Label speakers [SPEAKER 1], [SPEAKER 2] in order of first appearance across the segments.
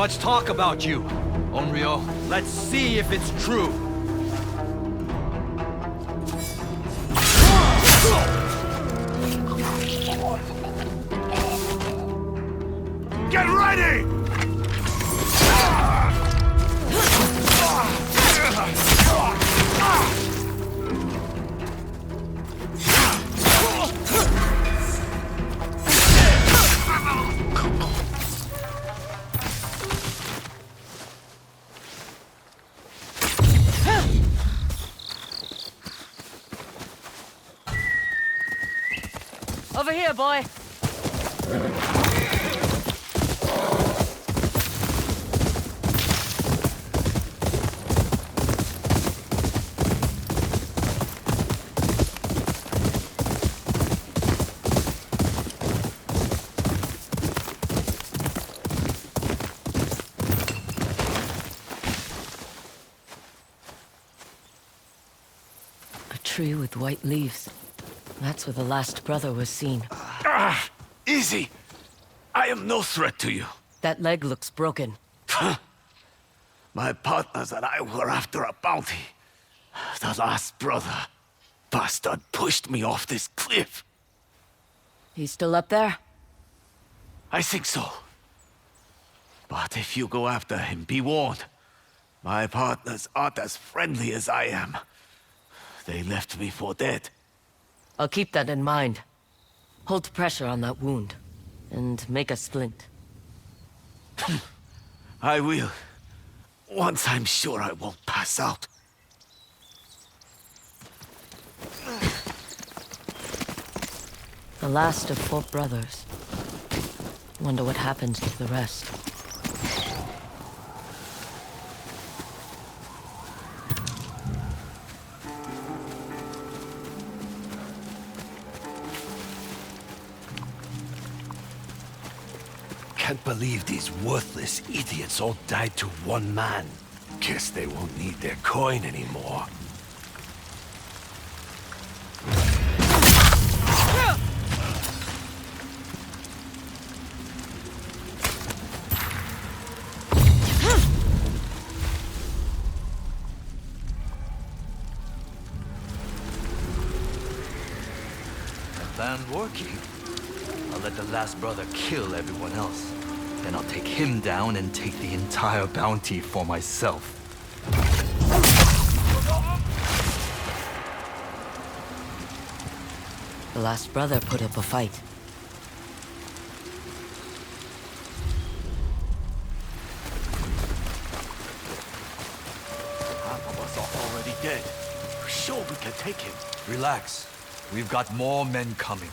[SPEAKER 1] much talk about you. Onryo, let's see if it's true.
[SPEAKER 2] Get ready!
[SPEAKER 3] Over here, boy. A tree with white leaves. That's where the last brother was seen.
[SPEAKER 2] Easy! I am no threat to you.
[SPEAKER 3] That leg looks broken.
[SPEAKER 2] My partners and I were after a bounty. The last brother. Bastard pushed me off this cliff.
[SPEAKER 3] He's still up there?
[SPEAKER 2] I think so. But if you go after him, be warned. My partners aren't as friendly as I am. They left me for dead.
[SPEAKER 3] I'll keep that in mind. Hold pressure on that wound. And make a splint.
[SPEAKER 2] I will. Once I'm sure I won't pass out.
[SPEAKER 3] The last of 4 brothers. Wonder what happened to the rest.
[SPEAKER 4] Can't believe these worthless idiots all died to one man. Guess they won't need their coin anymore.
[SPEAKER 1] Plan working. I'll let the last brother kill everyone else. Then I'll take him down and take the entire bounty for myself.
[SPEAKER 3] The last brother put up a fight.
[SPEAKER 2] Half of us are already dead. Sure we can take him.
[SPEAKER 1] Relax. We've got more men coming.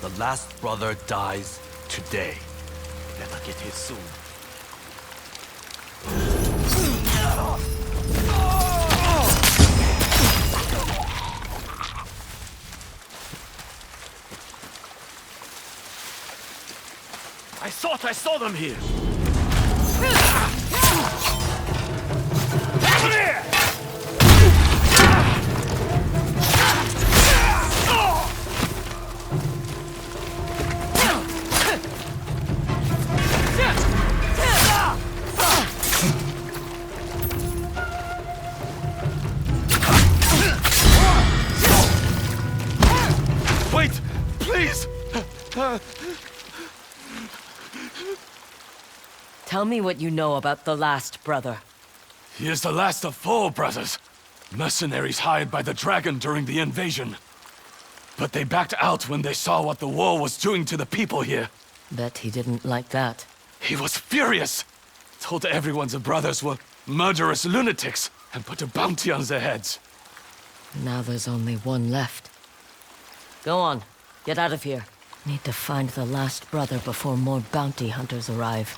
[SPEAKER 1] The last brother dies today.
[SPEAKER 2] Better get here soon. I thought I saw them here. Come here! Wait! Please!
[SPEAKER 3] Tell me what you know about the last brother.
[SPEAKER 2] He is the last of 4 brothers. Mercenaries hired by the dragon during the invasion. But they backed out when they saw what the war was doing to the people here.
[SPEAKER 3] Bet he didn't like that.
[SPEAKER 2] He was furious. Told everyone the brothers were murderous lunatics and put a bounty on their heads.
[SPEAKER 3] Now there's only one left. Go on. Get out of here. Need to find the last brother before more bounty hunters arrive.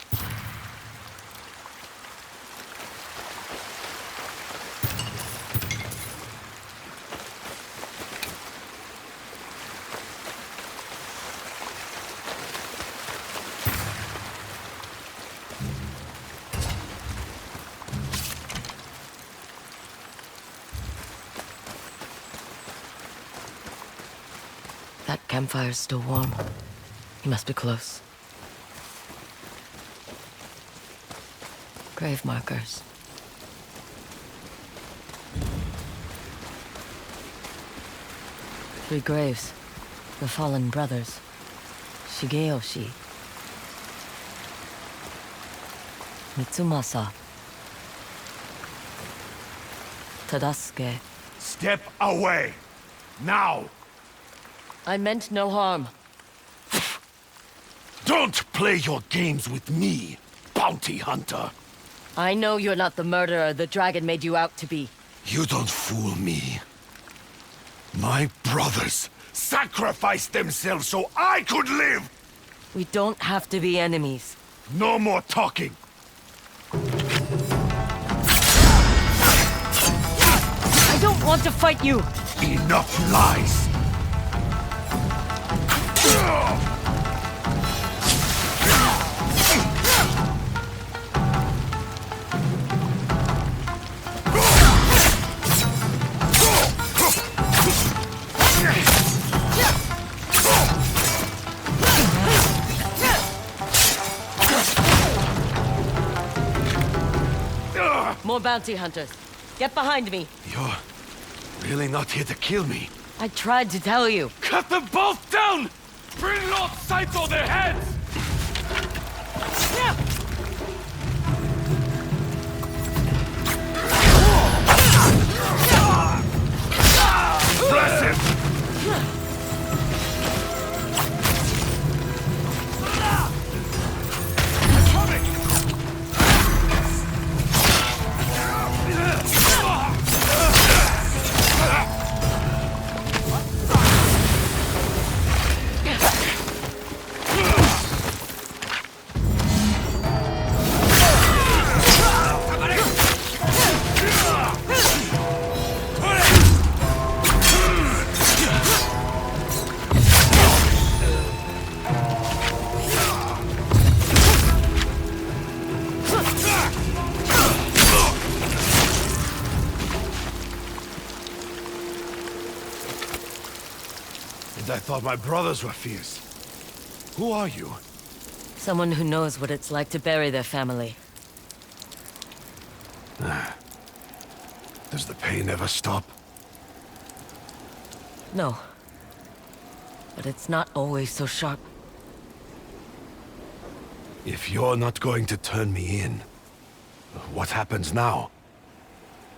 [SPEAKER 3] That campfire's still warm. He must be close. Grave markers. Three graves. The fallen brothers. Shigeyoshi. Mitsumasa. Tadasuke.
[SPEAKER 4] Step away! Now!
[SPEAKER 3] I meant no harm.
[SPEAKER 4] Don't play your games with me, bounty hunter!
[SPEAKER 3] I know you're not the murderer the dragon made you out to be.
[SPEAKER 4] You don't fool me. My brothers sacrificed themselves so I could live!
[SPEAKER 3] We don't have to be enemies.
[SPEAKER 4] No more talking!
[SPEAKER 3] I don't want to fight you!
[SPEAKER 4] Enough lies!
[SPEAKER 3] More bounty hunters. Get behind me.
[SPEAKER 4] You're really not here to kill me.
[SPEAKER 3] I tried to tell you.
[SPEAKER 4] Cut them both down! Bring Lord Saito their heads! Bless him! I thought my brothers were fierce. Who are you?
[SPEAKER 3] Someone who knows what it's like to bury their family.
[SPEAKER 4] Does the pain ever stop?
[SPEAKER 3] No. But it's not always so sharp.
[SPEAKER 4] If you're not going to turn me in, what happens now?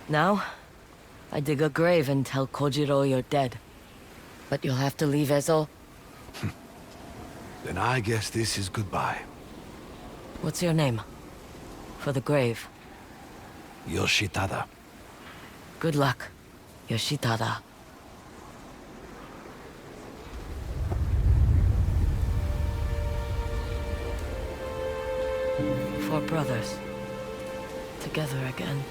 [SPEAKER 3] Now, I dig a grave and tell Kojiro you're dead. But you'll have to leave, Ezo.
[SPEAKER 4] Then I guess this is goodbye.
[SPEAKER 3] What's your name? For the grave.
[SPEAKER 4] Yoshitada.
[SPEAKER 3] Good luck, Yoshitada. Four brothers. Together again.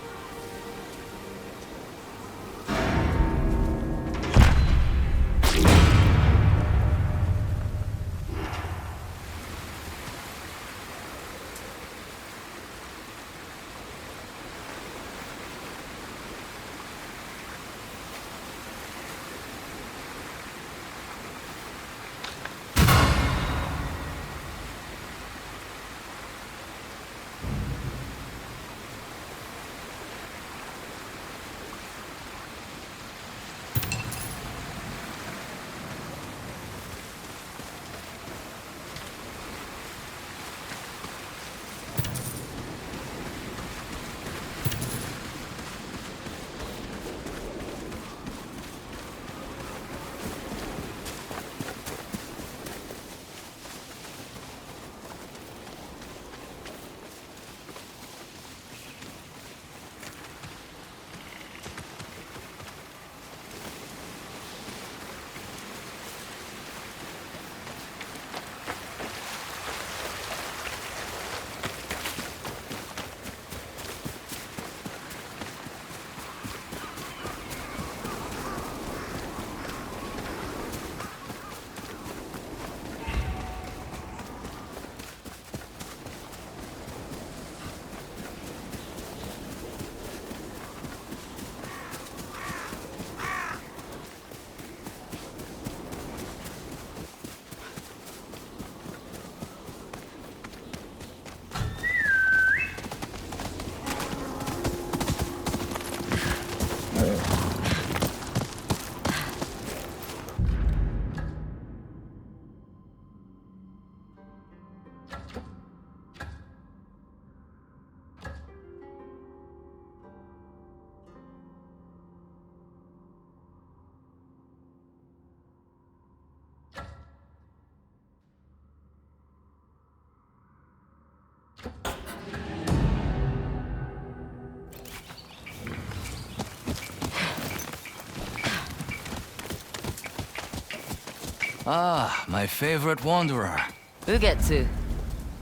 [SPEAKER 1] Ah, my favorite wanderer.
[SPEAKER 3] Ugetsu,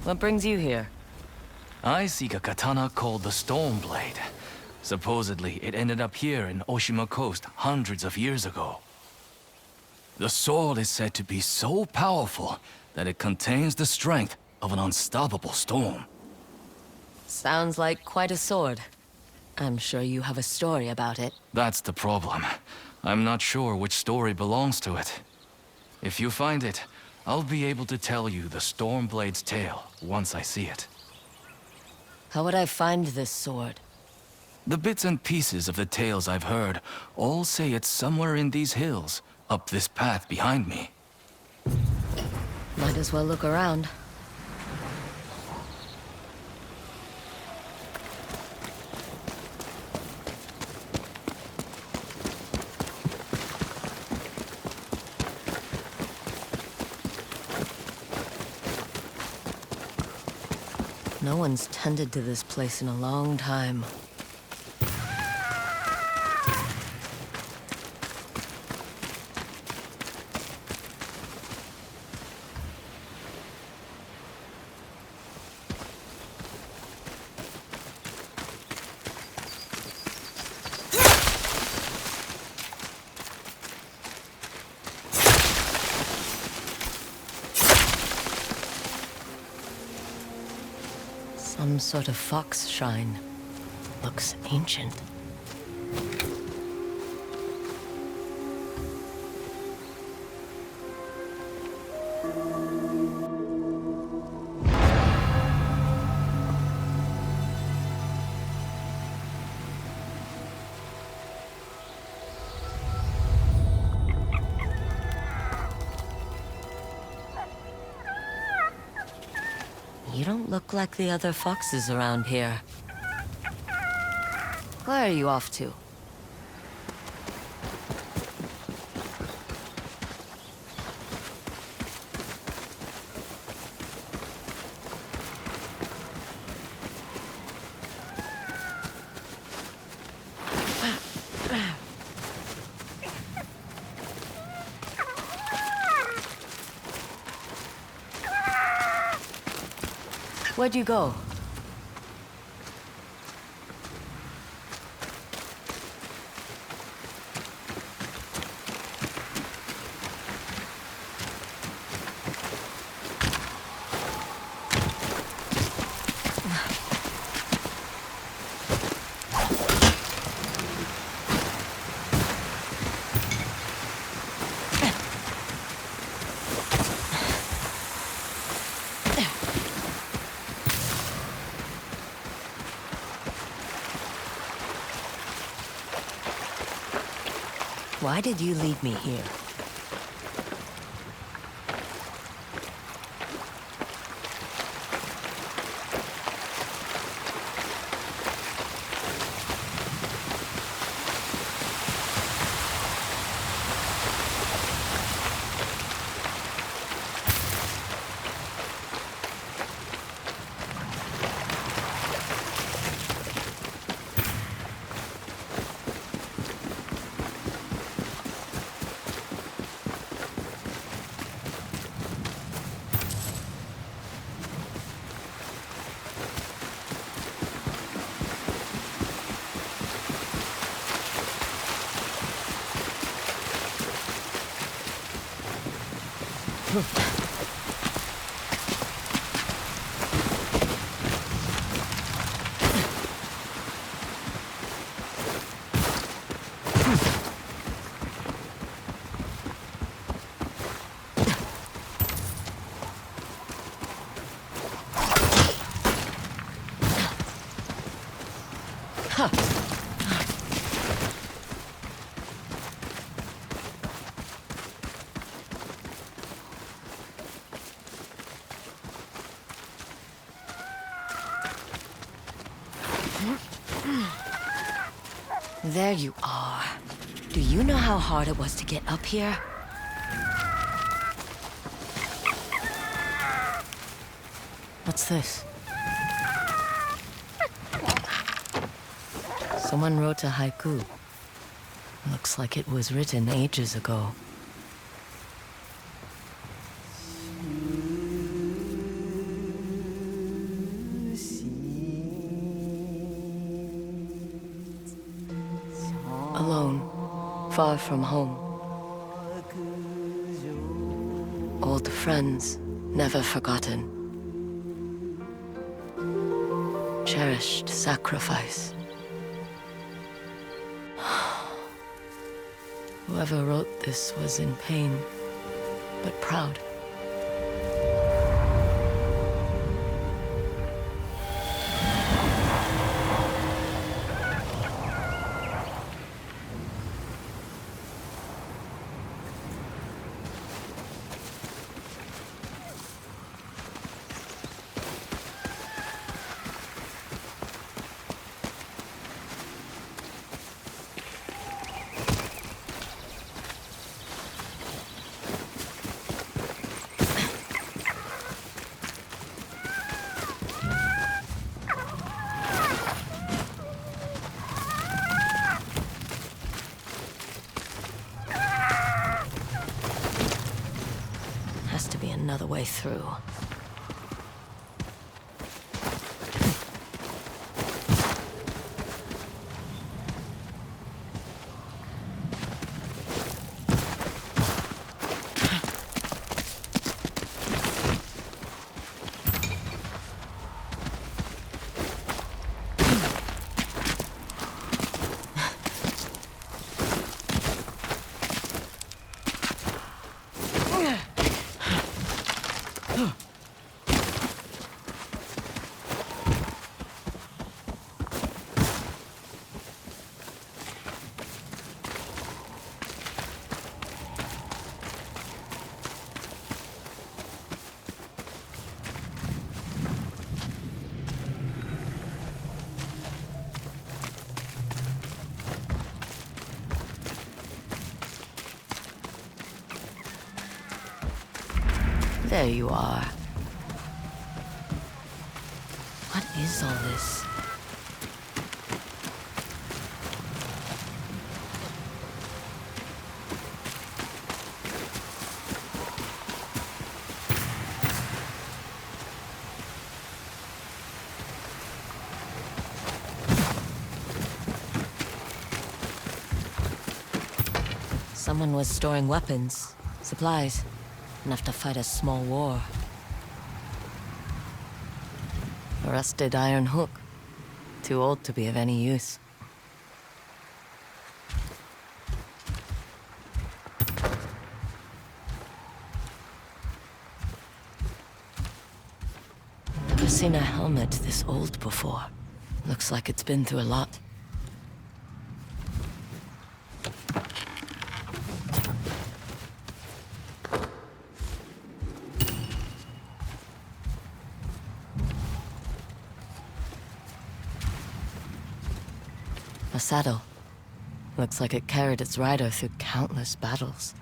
[SPEAKER 3] what brings you here?
[SPEAKER 1] I seek a katana called the Stormblade. Supposedly, it ended up here in Oshima Coast hundreds of years ago. The sword is said to be so powerful that it contains the strength of an unstoppable storm.
[SPEAKER 3] Sounds like quite a sword. I'm sure you have a story about it.
[SPEAKER 1] That's the problem. I'm not sure which story belongs to it. If you find it, I'll be able to tell you the Stormblade's tale once I see it.
[SPEAKER 3] How would I find this sword?
[SPEAKER 1] The bits and pieces of the tales I've heard all say it's somewhere in these hills, up this path behind me.
[SPEAKER 3] Might as well look around. No one's tended to this place in a long time. Some sort of fox shrine. Looks ancient. You don't look like the other foxes around here. Where are you off to? Where'd you go? Why did you leave me here? There you are. Do you know how hard it was to get up here? What's this? Someone wrote a haiku. Looks like it was written ages ago. Alone, far from home. Old friends, never forgotten. Cherished sacrifice. Whoever wrote this was in pain, but proud. Has to be another way through. There you are. What is all this? Someone was storing weapons, supplies. Enough to fight a small war. A rusted iron hook. Too old to be of any use. Never seen a helmet this old before. Looks like it's been through a lot. A saddle. Looks like it carried its rider through countless battles.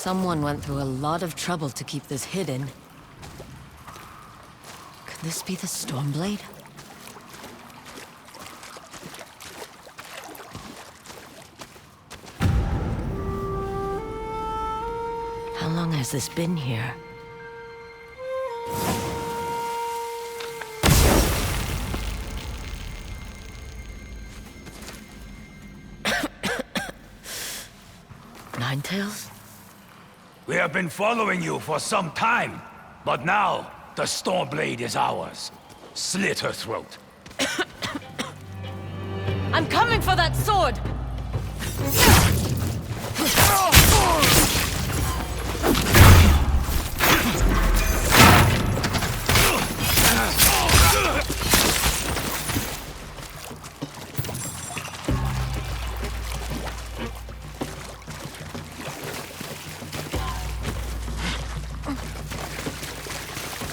[SPEAKER 3] Someone went through a lot of trouble to keep this hidden. Could this be the Stormblade? How long has this been here? Ninetales?
[SPEAKER 5] We have been following you for some time, but now the Stormblade is ours. Slit her throat.
[SPEAKER 3] I'm coming for that sword!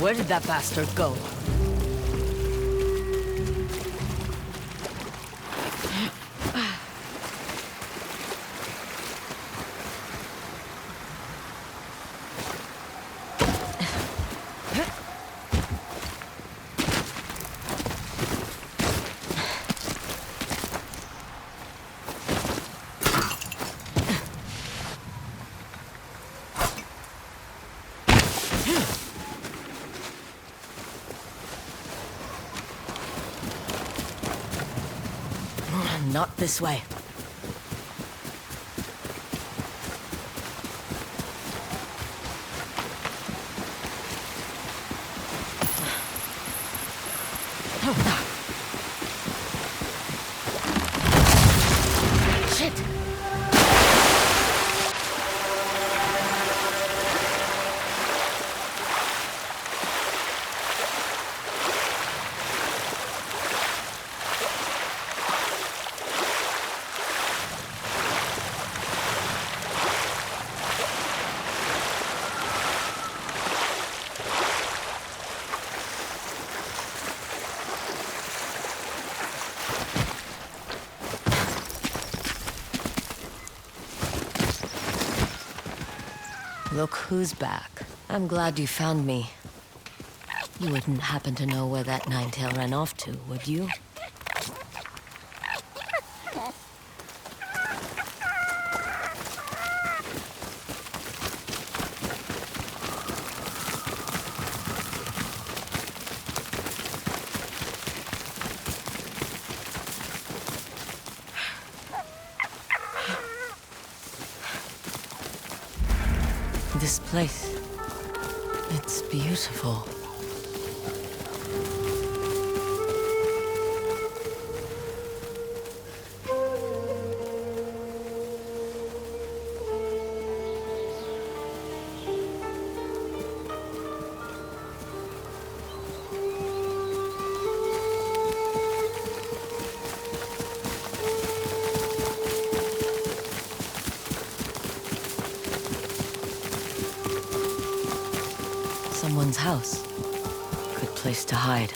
[SPEAKER 3] Where did that bastard go? Not this way. Shit! Look who's back. I'm glad you found me. You wouldn't happen to know where that Ninetail ran off to, would you? This place, it's beautiful. Someone's house. Good place to hide.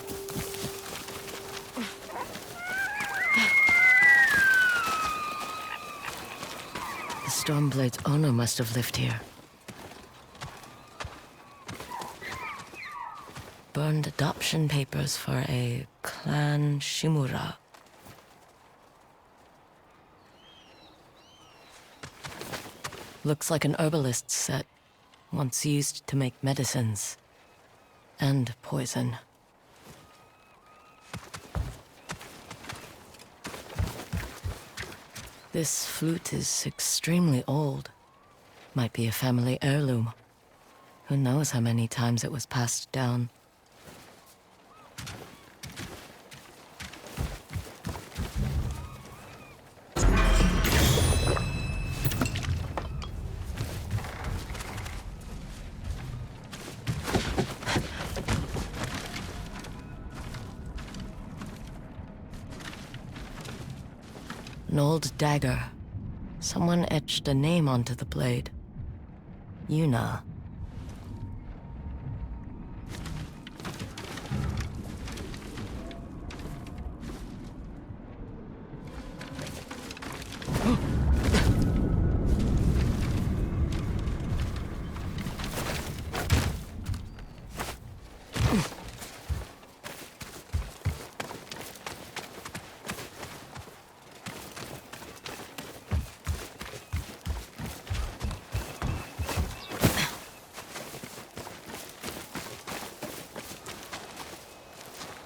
[SPEAKER 3] The Stormblade's owner must have lived here. Burned adoption papers for a clan Shimura. Looks like an herbalist's set, once used to make medicines. And poison. This flute is extremely old. Might be a family heirloom. Who knows how many times it was passed down. An old dagger. Someone etched a name onto the blade. Yuna.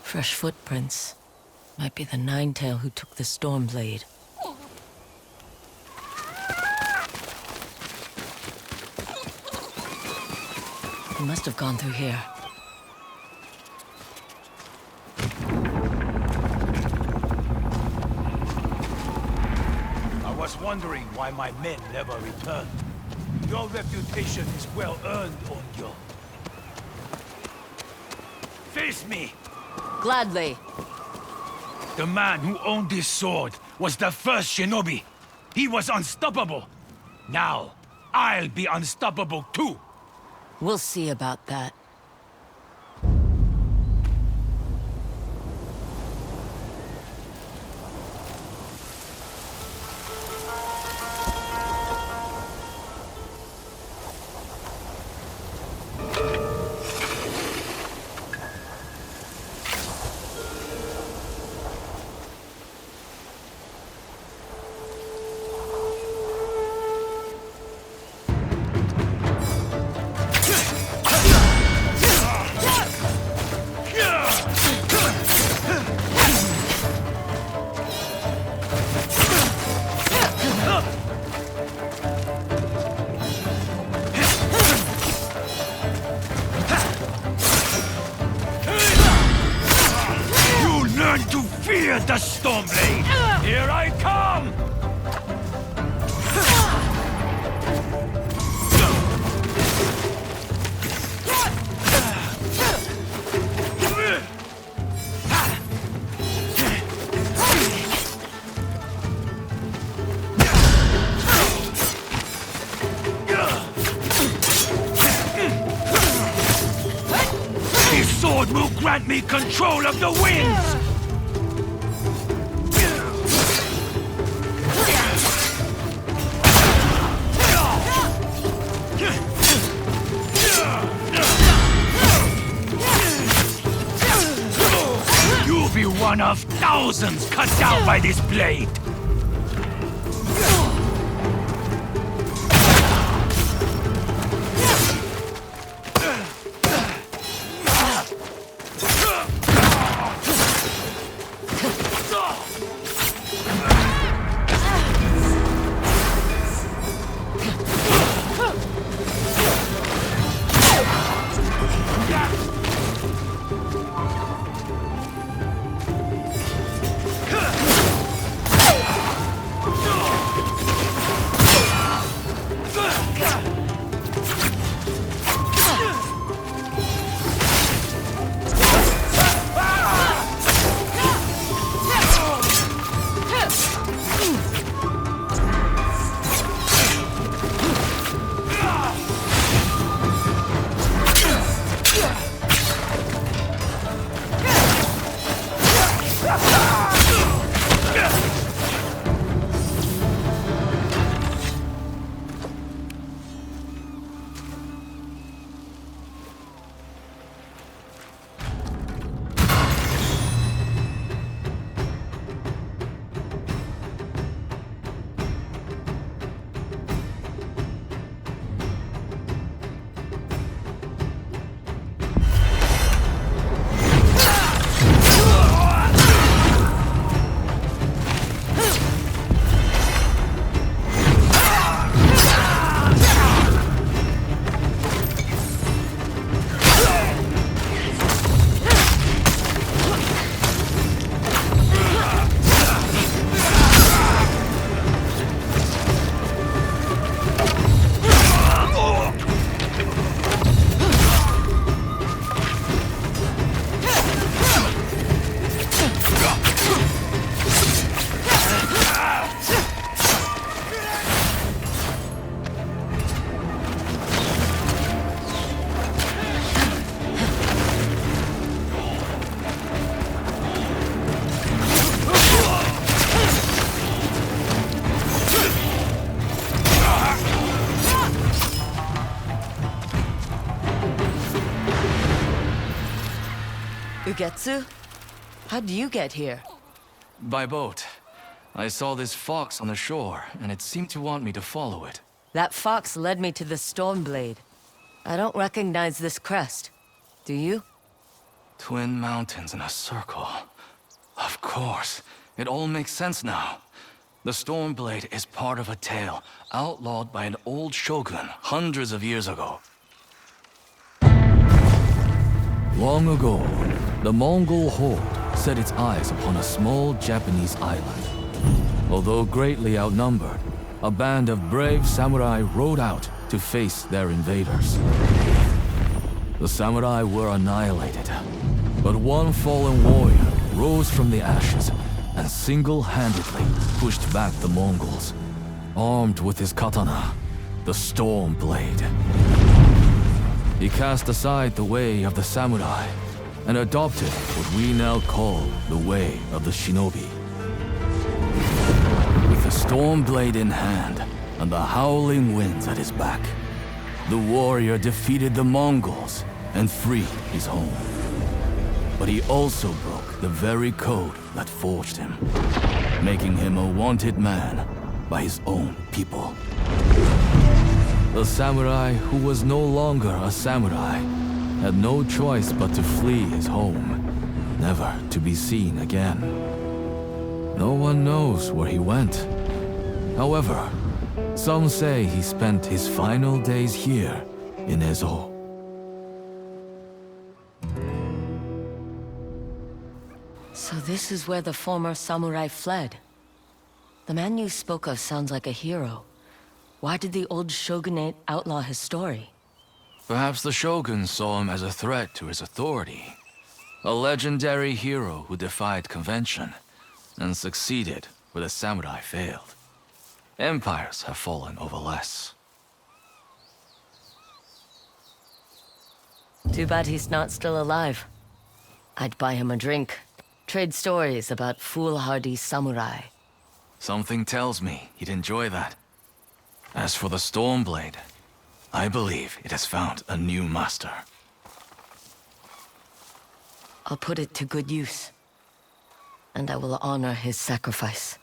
[SPEAKER 3] Fresh footprints. Might be the Ninetail who took the Stormblade. He must have gone through here.
[SPEAKER 5] I was wondering why my men never returned. Your reputation is well earned, Onyo. Face me!
[SPEAKER 3] Gladly.
[SPEAKER 5] The man who owned this sword was the first shinobi. He was unstoppable. Now, I'll be unstoppable too.
[SPEAKER 3] We'll see about that.
[SPEAKER 5] To fear the Stormblade! Here I come! This sword will grant me control of the winds! You'll be one of thousands cut down by this blade!
[SPEAKER 3] Ugetsu? How'd you get here?
[SPEAKER 1] By boat. I saw this fox on the shore, and it seemed to want me to follow it.
[SPEAKER 3] That fox led me to the Stormblade. I don't recognize this crest. Do you?
[SPEAKER 1] Twin mountains in a circle. Of course. It all makes sense now. The Stormblade is part of a tale outlawed by an old shogun hundreds of years ago. Long ago, the Mongol horde set its eyes upon a small Japanese island. Although greatly outnumbered, a band of brave samurai rode out to face their invaders. The samurai were annihilated, but one fallen warrior rose from the ashes and single-handedly pushed back the Mongols, armed with his katana, the Stormblade. He cast aside the way of the samurai and adopted what we now call the way of the shinobi. With the Stormblade in hand and the howling winds at his back, the warrior defeated the Mongols and freed his home. But he also broke the very code that forged him, making him a wanted man by his own people. The samurai who was no longer a samurai had no choice but to flee his home, never to be seen again. No one knows where he went. However, some say he spent his final days here in Ezo.
[SPEAKER 3] So this is where the former samurai fled. The man you spoke of sounds like a hero. Why did the old shogunate outlaw his story?
[SPEAKER 1] Perhaps the shogun saw him as a threat to his authority. A legendary hero who defied convention and succeeded where the samurai failed. Empires have fallen over less.
[SPEAKER 3] Too bad he's not still alive. I'd buy him a drink. Trade stories about foolhardy samurai.
[SPEAKER 1] Something tells me he'd enjoy that. As for the Stormblade, I believe it has found a new master.
[SPEAKER 3] I'll put it to good use. And I will honor his sacrifice.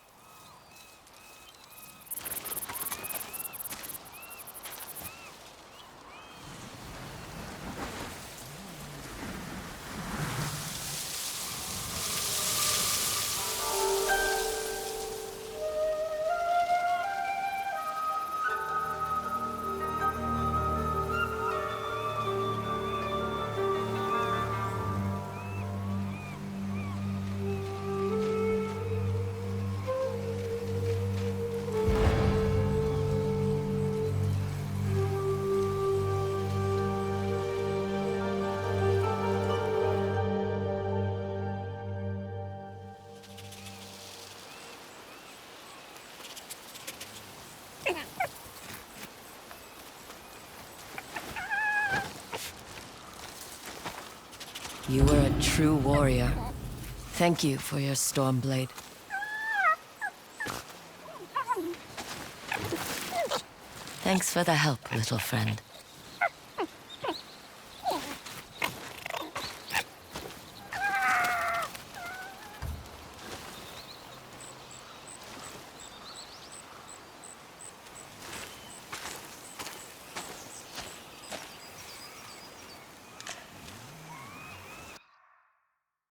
[SPEAKER 3] You were a true warrior. Thank you for your Stormblade. Thanks for the help, little friend.